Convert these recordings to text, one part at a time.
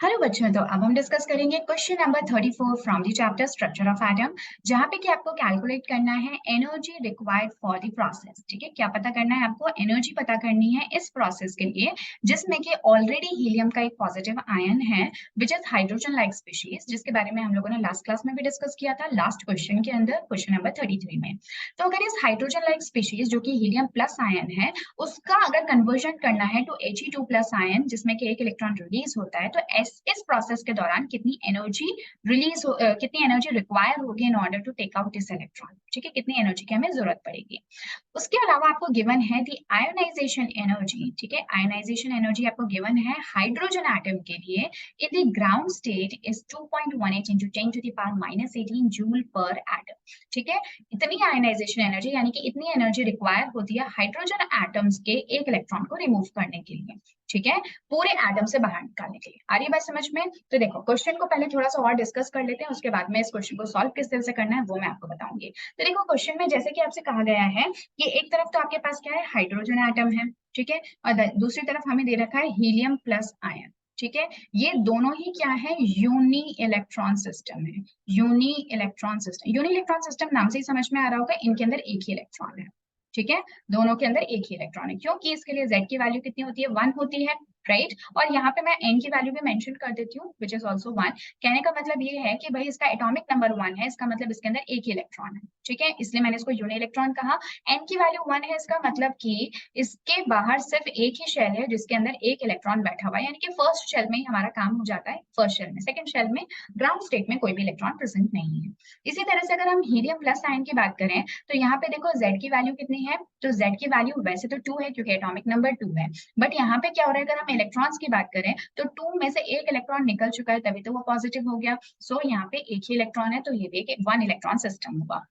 Hello बच्चों, तो अब हम डिस्कस करेंगे question number 34 from the chapter structure of atom, जहां पे कि आपको कैलकुलेट करना है energy required for the process. ठीक है, क्या पता करना है आपको? एनर्जी पता करनी है इस प्रोसेस के लिए जिसमें कि ऑलरेडी हीलियम का एक पॉजिटिव आयन है which is hydrogen like species, जिसके बारे में हम लोगों ने लास्ट क्लास में भी डिस्कस किया था, लास्ट क्वेश्चन के अंदर, क्वेश्चन नंबर 33 में। तो अगर इस हाइड्रोजन लाइक स्पीशीज जो कि हीलियम प्लस आयन है, उसका अगर कन्वर्जन करना है टू He2 प्लस आयन जिसमें कि एक इलेक्ट्रॉन रिलीज होता है, तो इस प्रोसेस के दौरान कितनी एनर्जी कितनी एनर्जी रिक्वायर होगी in order to take out this electron. ठीक है, कितनी एनर्जी की हमें जरूरत पड़ेगी। उसके अलावा आपको गिवन है दी आयोनाइजेशन एनर्जी। ठीक है, आयोनाइजेशन एनर्जी आपको गिवन है हाइड्रोजन एटम के लिए in the ground state is 2.18 into 10 to the power minus 18 joule per atom. ठीक है, इतनी आयोनाइजेशन एनर्जी यानी कि इतनी एनर्जी रिक्वायर होती है हाइड्रोजन एटम्स के एक इलेक्ट्रॉन को रिमूव करने के लिए। ठीक है, पूरे एटम से बाहर निकालने के लिए। आ रही बात समझ में? तो देखो, क्वेश्चन को पहले थोड़ा सा और डिस्कस कर लेते हैं, उसके बाद में इस क्वेश्चन को सॉल्व किस तरह से करना है वो मैं आपको बताऊंगी। तो देखो, क्वेश्चन में जैसे कि आपसे कहा गया है कि एक तरफ तो आपके पास क्या है, हाइड्रोजन एटम है। ठीक है, और दूसरी तरफ हमें दे रखा है हीलियम प्लस आयन। ठीक है, ये दोनों ही क्या है, यूनी इलेक्ट्रॉन सिस्टम है। Uni electron system, uni electron system नाम से ही समझ में आ रहा होगा, इनके अंदर एक ही इलेक्ट्रॉन है। ठीक है, दोनों के अंदर एक ही इलेक्ट्रॉन है, क्योंकि इसके लिए Z की वैल्यू कितनी होती है, 1 होती है, राइट। और यहाँ पे मैं N की वैल्यू भी मेंशन कर देती हूँ विच इज ऑल्सो 1। कहने का मतलब ये है कि भाई इसका एटॉमिक नंबर 1 है, इसका मतलब इसके अंदर एक ही इलेक्ट्रॉन है। ठीक है, इसलिए मैंने इसको यूनी इलेक्ट्रॉन कहा। N की वैल्यू 1 है, इसका मतलब कि इसके बाहर सिर्फ एक ही शेल है जिसके अंदर एक इलेक्ट्रॉन बैठा हुआ है, यानी कि फर्स्ट शेल में ही हमारा काम हो जाता है, फर्स्ट शेल में। सेकंड शेल में ग्राउंड स्टेट में कोई भी इलेक्ट्रॉन प्रेजेंट नहीं है। इसी तरह से अगर हम हीलियम प्लस आयन की बात करें, तो यहाँ पे देखो Z की वैल्यू कितनी है, तो Z की वैल्यू वैसे तो 2 है क्योंकि एटॉमिक नंबर 2 है, बट यहाँ पे क्या हो रहा है, अगर हम इलेक्ट्रॉन्स की बात करें तो 2 में से एक इलेक्ट्रॉन निकल चुका है, तभी तो वो पॉजिटिव हो गया। सो यहाँ पे एक ही इलेक्ट्रॉन है, तो ये भी एक 1 इलेक्ट्रॉन सिस्टम होगा।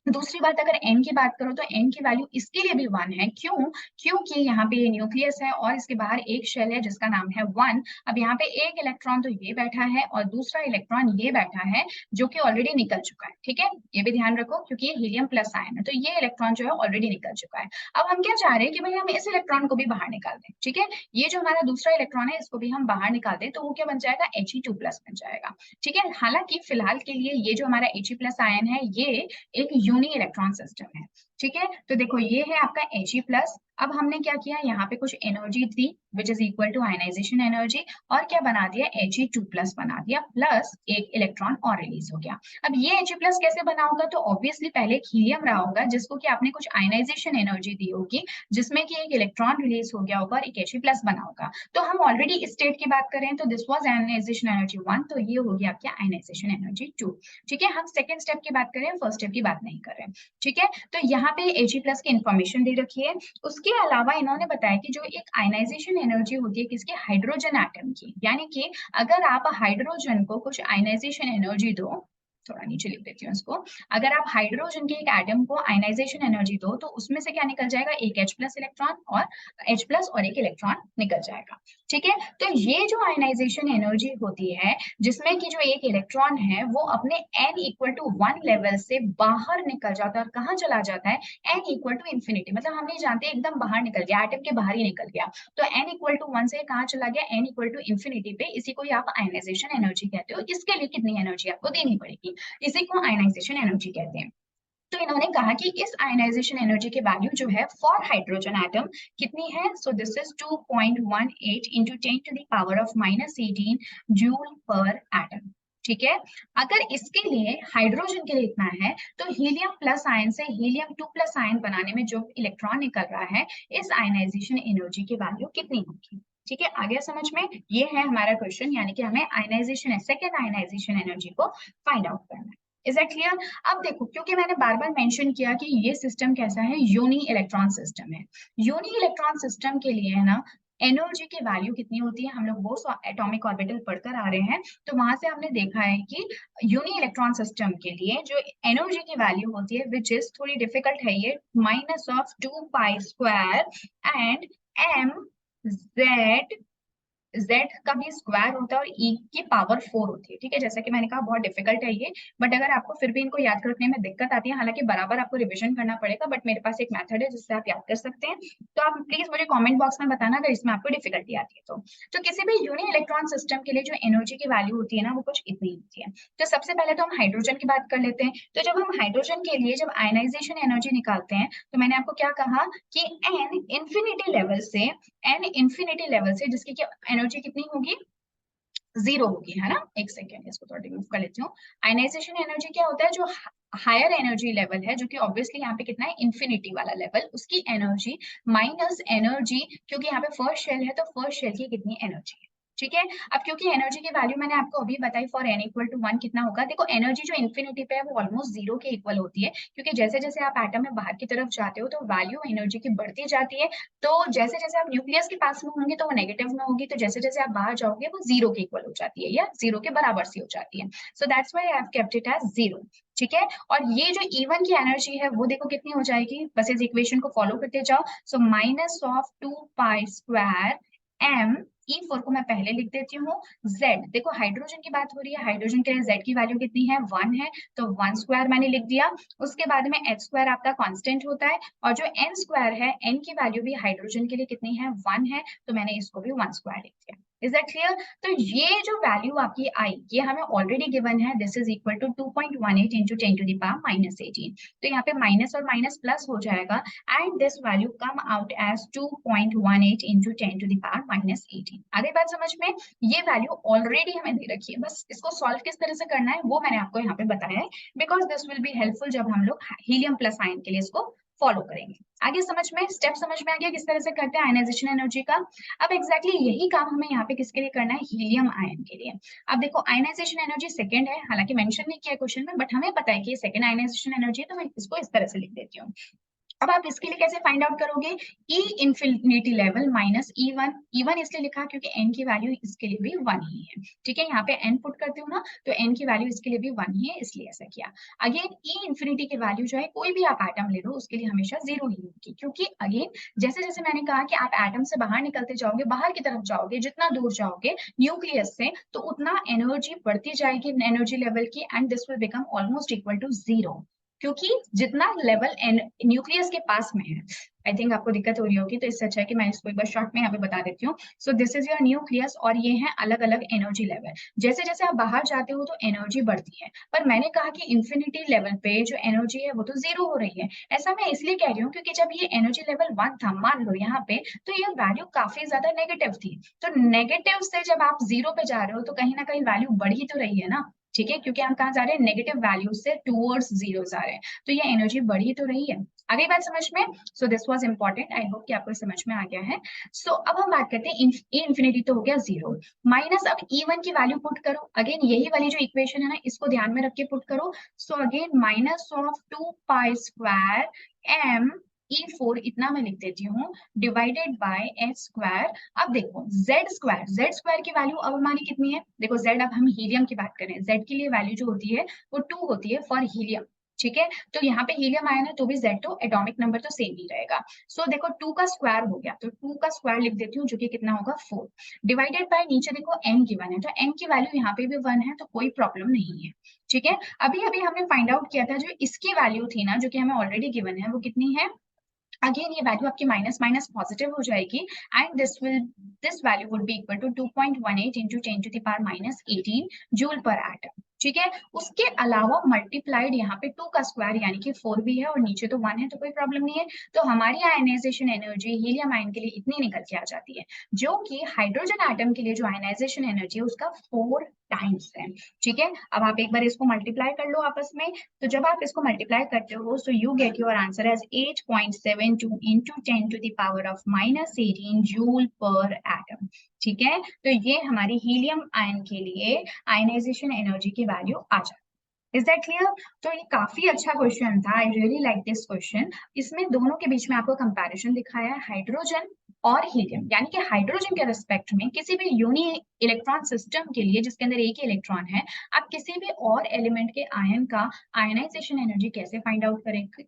दूसरी बात, अगर n की बात करो तो n की वैल्यू इसके लिए भी 1 है। क्यों? क्योंकि यहाँ पे ये न्यूक्लियस है और इसके बाहर एक शेल है जिसका नाम है 1। अब यहाँ पे एक इलेक्ट्रॉन तो ये बैठा है और दूसरा इलेक्ट्रॉन ये बैठा है जो कि ऑलरेडी निकल चुका है। ठीक है, ये भी ध्यान रखो क्योंकि ये हीलियम प्लस आयन है, तो ये इलेक्ट्रॉन जो है ऑलरेडी निकल चुका है। अब हम क्या चाह रहे हैं कि भाई हम इस इलेक्ट्रॉन को भी बाहर निकाल दें। ठीक है, ये जो हमारा दूसरा इलेक्ट्रॉन है इसको भी हम बाहर निकाल दें, तो वो क्या बन जाएगा, He2 प्लस बन जाएगा। ठीक है, हालांकि फिलहाल के लिए ये जो हमारा He प्लस आयन है ये एक यूनी इलेक्ट्रॉन सिस्टम है। ठीक है, तो देखो ये है आपका He प्लस। अब हमने क्या किया, यहाँ पे कुछ एनर्जी थी which is equal to ionization energy, और क्या बना दिया, He2 प्लस बना दिया, प्लस एक इलेक्ट्रॉन और रिलीज हो गया। अब ये He प्लस कैसे बना होगा, तो ऑब्वियसली पहले एक हीलियम रहा होगा जिसको कि आपने कुछ आयनाइजेशन एनर्जी दी होगी, जिसमें कि एक इलेक्ट्रॉन रिलीज हो गया होगा और एक He प्लस बना होगा। तो हम ऑलरेडी इस स्टेट की बात करें तो दिस वाज आयनाइजेशन एनर्जी 1, तो ये हो गया आपकी आयनाइजेशन एनर्जी 2। ठीक है, हम सेकंड स्टेप की बात करें, फर्स्ट स्टेप की बात नहीं कर रहे हैं। ठीक है, तो यहाँ पे He प्लस की इंफॉर्मेशन दे रखी है। उसके अलावा इन्होंने बताया कि जो एक आयनाइजेशन एनर्जी होती है किसकी, हाइड्रोजन एटम की, यानी कि अगर आप हाइड्रोजन को कुछ आयनाइजेशन एनर्जी दो, थोड़ा नीचे लिख देती हूँ इसको, अगर आप हाइड्रोजन के एक एटम को आयनाइजेशन एनर्जी दो तो उसमें से क्या निकल जाएगा, एक H प्लस इलेक्ट्रॉन और H प्लस और एक इलेक्ट्रॉन निकल जाएगा। ठीक है, तो ये जो आयनाइजेशन एनर्जी होती है जिसमें कि जो एक इलेक्ट्रॉन है वो अपने n इक्वल टू 1 लेवल से बाहर निकल जाता है, और कहाँ चला जाता है, n इक्वल टू इंफिनिटी, मतलब हम नहीं जानते, एकदम बाहर निकल गया, एटम के बाहर ही निकल गया। तो n इक्वल टू 1 से कहाँ चला गया, n इक्वल टू इंफिनिटी पे, इसी को आप आयनाइजेशन एनर्जी कहते हो। इसके लिए कितनी एनर्जी आपको देनी पड़ेगी, इसी को आयनाइजेशन एनर्जी कहते हैं। तो इन्होंने कहा कि इस आयनाइजेशन एनर्जी की वैल्यू जो है फॉर हाइड्रोजन एटम कितनी है, so this is 2.18 into 10 to the power of minus 18 joule per atom. ठीक है, अगर इसके लिए हाइड्रोजन के लिए इतना है, तो हीलियम प्लस आयन से हीलियम 2 प्लस आयन बनाने में जो इलेक्ट्रॉन निकल रहा है, इस आयनाइजेशन एनर्जी की वैल्यू कितनी होगी। ठीक है, आ गया समझ में? ये है हमारा क्वेश्चन, यानी कि हमें आयनाइजेशन, सेकेंड आयनाइजेशन एनर्जी को फाइंड आउट करना है। Is that clear? अब देखो, क्योंकि मैंने बार बार मेंशन किया कि ये सिस्टम कैसा है, यूनी इलेक्ट्रॉन सिस्टम है। यूनी इलेक्ट्रॉन सिस्टम के लिए है ना, एनर्जी की वैल्यू कितनी होती है, हम लोग वो एटॉमिक ऑर्बिटल पढ़कर आ रहे हैं, तो वहां से हमने देखा है कि यूनी इलेक्ट्रॉन सिस्टम के लिए जो एनर्जी की वैल्यू होती है, विच इज थोड़ी डिफिकल्ट है ये, -2 pi square and m z Z का भी स्क्वायर होता है और E की पावर 4 होती है, ठीक है। जैसा कि मैंने कहा बहुत डिफिकल्ट है ये, बट अगर आपको फिर भी इनको याद रखने में दिक्कत आती है, हालांकि बराबर आपको रिवीजन करना पड़ेगा, बट मेरे पास एक मेथड है जिससे आप याद कर सकते हैं। तो आप प्लीज मुझे कमेंट बॉक्स में बताना अगर इसमें आपको डिफिकल्टी आती है तो किसी भी यूनि इलेक्ट्रॉन सिस्टम के लिए जो एनर्जी की वैल्यू होती है ना, वो कुछ इतनी होती है। तो सबसे पहले तो हम हाइड्रोजन की बात कर लेते हैं। तो जब हम हाइड्रोजन के लिए जब आयनाइजेशन एनर्जी निकालते हैं, तो मैंने आपको क्या कहा कि एन इंफिनिटी लेवल से जिसकी एनर्जी कितनी होगी, 0 होगी, है ना। एक सेकेंड, इसको थोड़ा रिमूव कर लेती हूँ। आयनाइजेशन एनर्जी क्या होता है, जो हायर एनर्जी लेवल है, जो कि ऑब्वियसली यहाँ पे कितना है, इंफिनिटी वाला लेवल, उसकी एनर्जी माइनस एनर्जी, क्योंकि यहाँ पे फर्स्ट शेल है तो फर्स्ट शेल की कितनी एनर्जी है, ठीक है। अब क्योंकि एनर्जी की वैल्यू मैंने आपको अभी बताई, फॉर n इक्वल टू 1 कितना होगा, देखो एनर्जी जो इन्फिनिटी पे है वो ऑलमोस्ट 0 के इक्वल होती है, क्योंकि जैसे जैसे आप एटम में बाहर की तरफ जाते हो तो वैल्यू एनर्जी की बढ़ती जाती है। तो जैसे जैसे आप न्यूक्लियस के पास में होंगे तो वो नेगेटिव में होगी, तो जैसे जैसे आप बाहर जाओगे वो 0 के इक्वल हो जाती है या 0 के बराबर सी हो जाती है। So that's why I have kept it as 0, ठीक है। और ये जो E1 की एनर्जी है वो देखो कितनी हो जाएगी, बस इस इक्वेशन को फॉलो करते जाओ। So minus of 2 pi square m, E4 को मैं पहले लिख देती हूँ, Z, देखो हाइड्रोजन की बात हो रही है, हाइड्रोजन के लिए Z की वैल्यू कितनी है, 1 है, तो 1 स्क्वायर मैंने लिख दिया। उसके बाद में h स्क्वायर आपका कांस्टेंट होता है, और जो n स्क्वायर है, n की वैल्यू भी हाइड्रोजन के लिए कितनी है, 1 है, तो मैंने इसको भी 1 स्क्वायर लिख दिया। Is that clear. तो ये जो वैल्यू आपकी आई, ये हमें ऑलरेडी गिवन है, this is equal to 2.18 into 10 to the power minus 18। तो यहाँ पे माइनस और माइनस प्लस हो जाएगा, and this value come out as 2.18 into 10 to the power minus 18। आगे बात समझ में, ये वैल्यू ऑलरेडी हमें दे रखी है, बस इसको सॉल्व किस तरह से करना है वो मैंने आपको यहाँ पे बताया है, because this will be helpful जब हम लोग हीलियम प्लस आयन के लिए इसको फॉलो करेंगे। आगे समझ में, स्टेप समझ में आ गया किस तरह से करते हैं आयनाइजेशन एनर्जी का। अब एग्जैक्टली यही काम हमें यहाँ पे किसके लिए करना है, हीलियम आयन के लिए। अब देखो आयनाइजेशन एनर्जी सेकंड है, हालांकि मेंशन नहीं किया क्वेश्चन में, बट हमें पता है कि ये सेकंड आयनाइजेशन एनर्जी है, तो मैं इसको इस तरह से लिख देती हूँ। अब आप इसके लिए कैसे फाइंड आउट करोगे, E infinity level minus E1, E1 इसलिए लिखा क्योंकि n की वैल्यू इसके लिए भी 1 ही है, ठीक है। यहाँ पे n पुट करती हूँ ना, तो n की वैल्यू इसके लिए भी 1 ही है, इसलिए ऐसा किया। अगेन E इंफिनिटी की वैल्यू जो है, कोई भी आप एटम ले लो उसके लिए हमेशा 0 ही होगी, क्योंकि अगेन जैसे जैसे मैंने कहा कि आप एटम से बाहर निकलते जाओगे, बाहर की तरफ जाओगे, जितना दूर जाओगे न्यूक्लियस से, तो उतना एनर्जी बढ़ती जाएगी एनर्जी लेवल की, and this will become almost equal to 0, क्योंकि जितना लेवल न्यूक्लियस के पास में है। आई थिंक आपको दिक्कत हो रही होगी, तो इससे अच्छा है कि मैं इसको एक बार शॉर्ट में यहाँ पे बता देती हूँ। So this is your nucleus, और ये है अलग अलग एनर्जी लेवल। जैसे जैसे आप बाहर जाते हो तो एनर्जी बढ़ती है, पर मैंने कहा कि इंफिनिटी लेवल पे जो एनर्जी है वो तो 0 हो रही है। ऐसा मैं इसलिए कह रही हूँ क्योंकि जब ये एनर्जी लेवल 1 था, मान लो यहाँ पे, तो ये वैल्यू काफी ज्यादा नेगेटिव थी। तो नेगेटिव से जब आप 0 पे जा रहे हो तो कहीं ना कहीं वैल्यू बढ़ ही तो रही है ना, ठीक है, क्योंकि हम कहाँ जा रहे हैं, नेगेटिव वैल्यू से टूवर्ड्स 0 जा रहे हैं, तो ये एनर्जी बढ़ी तो रही है। आगे बात समझ में। सो this was important, I hope कि आपको समझ में आ गया है। सो अब हम बात करते हैं, इंफिनिटी तो हो गया 0, माइनस अब E1 की वैल्यू पुट करो, अगेन यही वाली जो इक्वेशन है ना, इसको ध्यान में रख के पुट करो। So again minus of 2 pi square m E4 इतना मैं लिख देती हूँ, डिवाइडेड बाय h स्क्वायर। अब देखो z स्क्वायर की वैल्यू अब हमारी कितनी है, देखो z, अब हम हीलियम की बात करें, z के लिए वैल्यू जो होती है वो 2 होती है फॉर हीलियम, ठीक है। तो यहाँ पे हीलियम आयन है तो भी Z, तो एटॉमिक नंबर तो सेम ही रहेगा। सो देखो 2 का स्क्वायर हो गया, तो 2 का स्क्वायर लिख देती हूँ, जो कि कितना होगा 4, डिवाइडेड बाय नीचे देखो n गिवन है, तो n की वैल्यू यहाँ पे भी 1 है, तो कोई प्रॉब्लम नहीं है, ठीक है। अभी अभी हमने फाइंड आउट किया था, जो इसकी वैल्यू थी ना, जो कि हमें ऑलरेडी गिवन है, वो कितनी है, अगेन ये वैल्यू आपकी माइनस माइनस पॉजिटिव हो जाएगी, and this value would be equal to 2.18 into 10 to the power minus 18 joule per atom, ठीक है। उसके अलावा मल्टीप्लाइड यहाँ पे 2 का स्क्वायर यानी कि 4 भी है, और नीचे तो 1 है, तो कोई प्रॉब्लम नहीं है। तो हमारी आयनाइजेशन एनर्जी हीलियम आयन के लिए इतनी निकल के आ जाती है, जो कि हाइड्रोजन एटम के लिए जो आयनाइजेशन एनर्जी है उसका 4 टाइम्स है, ठीक है। अब आप एक बार इसको मल्टीप्लाई कर लो आपस में, तो जब आप इसको मल्टीप्लाई करते हो, so you get your answer as 8.72 into 10 to the power of minus 18 joule per atom, ठीक है। तो ये हमारी हीलियम आयन के लिए आयनाइजेशन एनर्जी की वैल्यू आ जाती है। Is that clear. तो ये काफी अच्छा क्वेश्चन था, I really like this question. इसमें दोनों के बीच में आपको कंपैरिजन दिखाया है, हाइड्रोजन और हीलियम, यानी कि हाइड्रोजन के रिस्पेक्ट में किसी भी यूनि इलेक्ट्रॉन सिस्टम के लिए जिसके अंदर एक ही इलेक्ट्रॉन है, आप किसी भी और एलिमेंट के आयन का आयनाइजेशन एनर्जी कैसे फाइंड आउट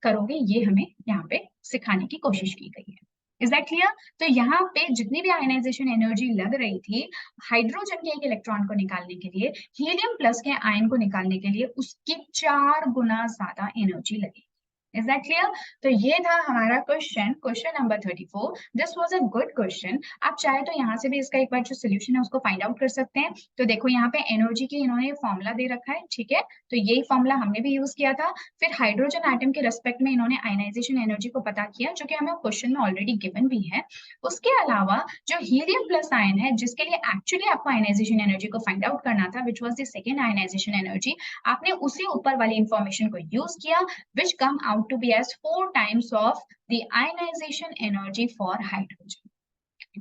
करोगे, ये हमें यहाँ पे सिखाने की कोशिश की गई है। Is that clear? तो यहाँ पे जितनी भी आयनाइजेशन एनर्जी लग रही थी हाइड्रोजन के एक इलेक्ट्रॉन को निकालने के लिए, हीलियम प्लस के आयन को निकालने के लिए उसकी 4 गुना ज्यादा एनर्जी लगी। Is that clear? तो ये था हमारा question number 34। This was a good question. आप चाहे तो यहाँ से भी इसका एक बार जो सोल्यूशन है उसको फाइंड आउट कर सकते हैं। तो देखो यहाँ पे एनर्जी की इन्होंने फॉर्मूला दे रखा है, ठीक है, तो यही फॉर्मूला हमने भी यूज किया था। फिर हाइड्रोजन एटम के रेस्पेक्ट में इन्होंने आयनाइजेशन एनर्जी को पता किया, जो कि हमें क्वेश्चन में ऑलरेडी गिवन भी है। उसके अलावा जो हीलियम प्लस आयन है, जिसके लिए एक्चुअली आपको आयनाइजेशन एनर्जी को फाइंड आउट करना था, which was the second ionization energy, आपने उसी ऊपर वाली इंफॉर्मेशन को यूज किया, which come out to be as 4 times of the ionization energy for hydrogen.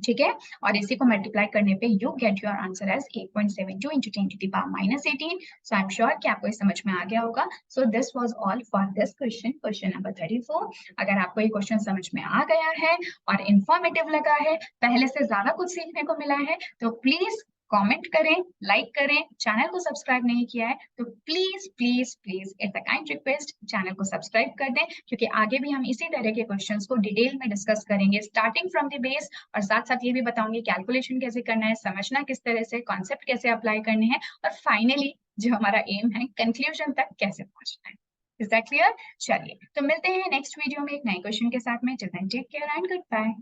ठीक है, और इसी को मल्टीप्लाई करने पे you get your answer as 8.72 into 10 to the power minus 18. So I am sure कि आपको ये समझ में आ गया होगा। So this was all for this question number 34। अगर आपको ये क्वेश्चन समझ में आ गया है और इंफॉर्मेटिव लगा है, पहले से ज्यादा कुछ सीखने को मिला है, तो प्लीज कमेंट करें, लाइक करें। चैनल को सब्सक्राइब नहीं किया है तो please please please it's a kind request, channel को सब्सक्राइब कर दें, क्योंकि आगे भी हम इसी तरह के क्वेश्चंस को डिटेल में डिस्कस करेंगे, स्टार्टिंग फ्रॉम द बेस, और साथ साथ ये भी बताऊंगी कैलकुलेशन कैसे करना है, समझना किस तरह से, कॉन्सेप्ट कैसे अप्लाई करने हैं, और फाइनली जो हमारा एम है कंक्लूजन तक कैसे पहुंचना है। Is that clear? चलिए, तो मिलते हैं नेक्स्ट वीडियो में एक नए क्वेश्चन के साथ में। Till then take care and good bye.